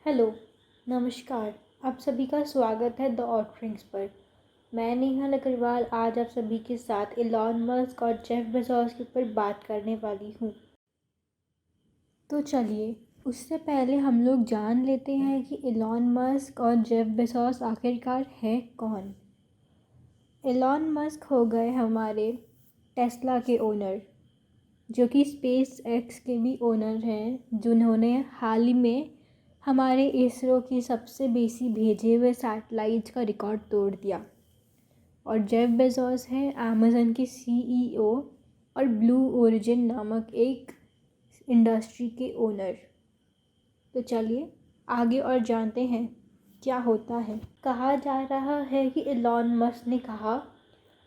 Hello, नमस्कार। आप सभी का स्वागत है द ऑटरिंग्स पर। मैं नेहा अग्रवाल आज आप सभी के साथ इलॉन मस्क और जेफ बेजोस के ऊपर बात करने वाली हूँ। तो चलिए, उससे पहले हम लोग जान लेते हैं कि इलॉन मस्क और जेफ बेजोस आखिरकार है कौन। इलॉन मस्क हो गए हमारे टेस्ला के ओनर, जो कि स्पेस एक्स के भी ओनर हैं, जिन्होंने हाल ही में हमारे इसरो की सबसे बेसी भेजे हुए सैटेलाइट्स का रिकॉर्ड तोड़ दिया। और जेफ बेजोस हैं अमेज़न के सीईओ और ब्लू ओरिजिन नामक एक इंडस्ट्री के ओनर। तो चलिए आगे और जानते हैं क्या होता है। कहा जा रहा है कि इलॉन मस्क ने कहा,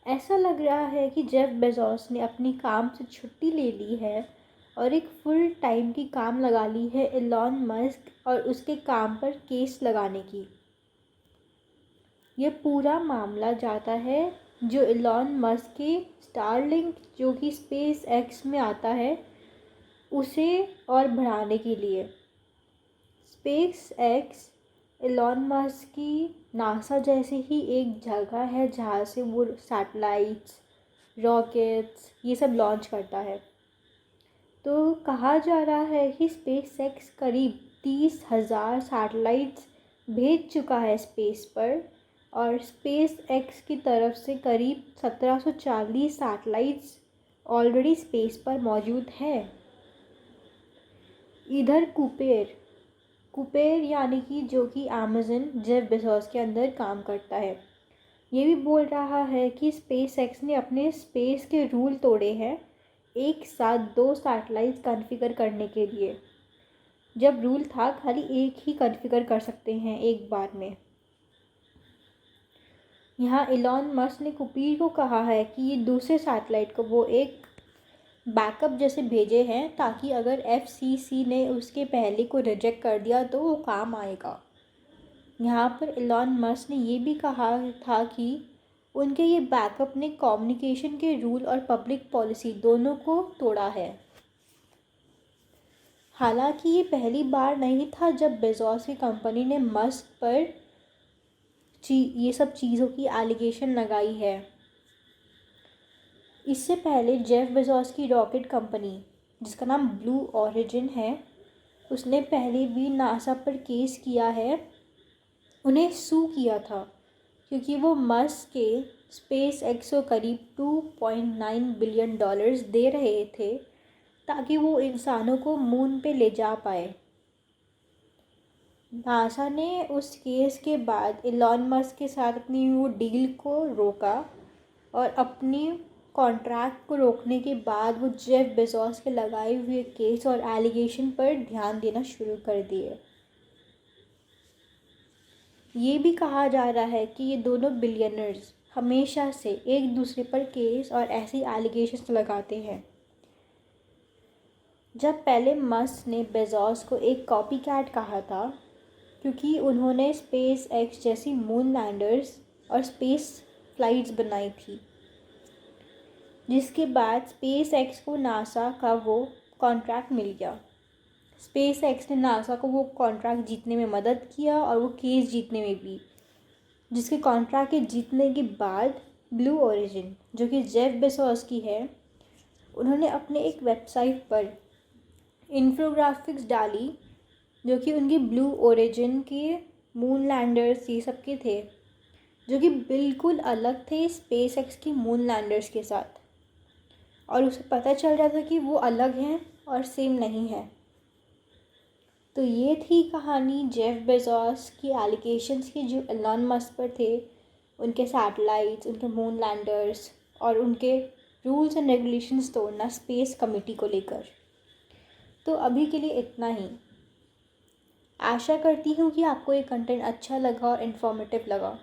ऐसा लग रहा है कि जेफ बेजोस ने अपनी काम से छुट्टी ले ली है और एक फुल टाइम की काम लगा ली है इलॉन मस्क और उसके काम पर केस लगाने की। यह पूरा मामला जाता है जो इलॉन मस्क के स्टारलिंक, जो कि स्पेस एक्स में आता है, उसे और बढ़ाने के लिए। स्पेस एक्स इलॉन मस्क की नासा जैसे ही एक जगह है जहाँ से वो सैटेलाइट्स, रॉकेट्स ये सब लॉन्च करता है। तो कहा जा रहा है कि स्पेस एक्स करीब 30,000 सैटेलाइट्स भेज चुका है स्पेस पर, और स्पेस एक्स की तरफ से करीब 1740 सैटेलाइट्स ऑलरेडी स्पेस पर मौजूद है। इधर कुपेर यानी कि जो कि अमेज़न जेफ बेजोस के अंदर काम करता है, ये भी बोल रहा है कि स्पेस एक्स ने अपने स्पेस के रूल तोड़े हैं एक साथ 2 सैटेलाइट्स कॉन्फ़िगर करने के लिए, जब रूल था खाली एक ही कॉन्फ़िगर कर सकते हैं एक बार में। यहाँ इलॉन मस्क ने कुपेर को कहा है कि ये दूसरे सैटेलाइट को वो एक बैकअप जैसे भेजे हैं, ताकि अगर एफसीसी ने उसके पहले को रिजेक्ट कर दिया तो वो काम आएगा। यहाँ पर इलॉन मस्क ने ये भी कहा था कि उनके ये बैकअप ने कम्युनिकेशन के रूल और पब्लिक पॉलिसी दोनों को तोड़ा है। हालांकि ये पहली बार नहीं था जब बेजोस की कंपनी ने मस्क पर ये सब चीज़ों की एलिगेशन लगाई है। इससे पहले जेफ बेजोस की रॉकेट कंपनी, जिसका नाम ब्लू ओरिजिन है, उसने पहले भी नासा पर केस किया है, उन्हें सू किया था, क्योंकि वो मस्क के स्पेस एक्स को करीब $2.9 बिलियन दे रहे थे ताकि वो इंसानों को मून पे ले जा पाए। नासा ने उस केस के बाद इलॉन मस्क के साथ अपनी वो डील को रोका, और अपनी कॉन्ट्रैक्ट को रोकने के बाद वो जेफ बेजोस के लगाए हुए केस और एलिगेशन पर ध्यान देना शुरू कर दिए। ये भी कहा जा रहा है कि ये दोनों बिलियनर्स हमेशा से एक दूसरे पर केस और ऐसी एलिगेशंस लगाते हैं। जब पहले मस्क ने बेजोस को एक कॉपीकैट कहा था, क्योंकि उन्होंने स्पेस एक्स जैसी मून लैंडर्स और स्पेस फ्लाइट्स बनाई थी, जिसके बाद स्पेस एक्स को नासा का वो कॉन्ट्रैक्ट मिल गया। स्पेस एक्स ने नासा को वो कॉन्ट्रैक्ट जीतने में मदद किया और वो केस जीतने में भी, जिसके कॉन्ट्रैक्ट के जीतने के बाद ब्लू ओरिजिन, जो कि जेफ बेजोस की है, उन्होंने अपने एक वेबसाइट पर इन्फोग्राफिक्स डाली, जो कि उनकी ब्लू ओरिजिन के मून लैंडर्स ये सब के थे, जो कि बिल्कुल अलग थे स्पेस एक्स की मून लैंडर्स के साथ, और उसे पता चल रहा था कि वो अलग हैं और सेम नहीं है। तो ये थी कहानी जेफ बेजोस की एलिगेशंस की, जो एलन मस्क पर थे, उनके सैटेलाइट्स, उनके मून लैंडर्स और उनके रूल्स एंड रेगुलेशंस तोड़ना स्पेस कमिटी को लेकर। तो अभी के लिए इतना ही। आशा करती हूँ कि आपको ये कंटेंट अच्छा लगा और इन्फॉर्मेटिव लगा।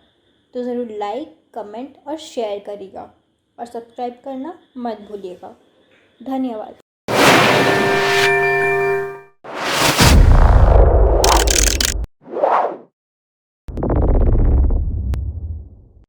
तो ज़रूर लाइक, कमेंट और शेयर करिएगा, और सब्सक्राइब करना मत भूलिएगा। धन्यवाद।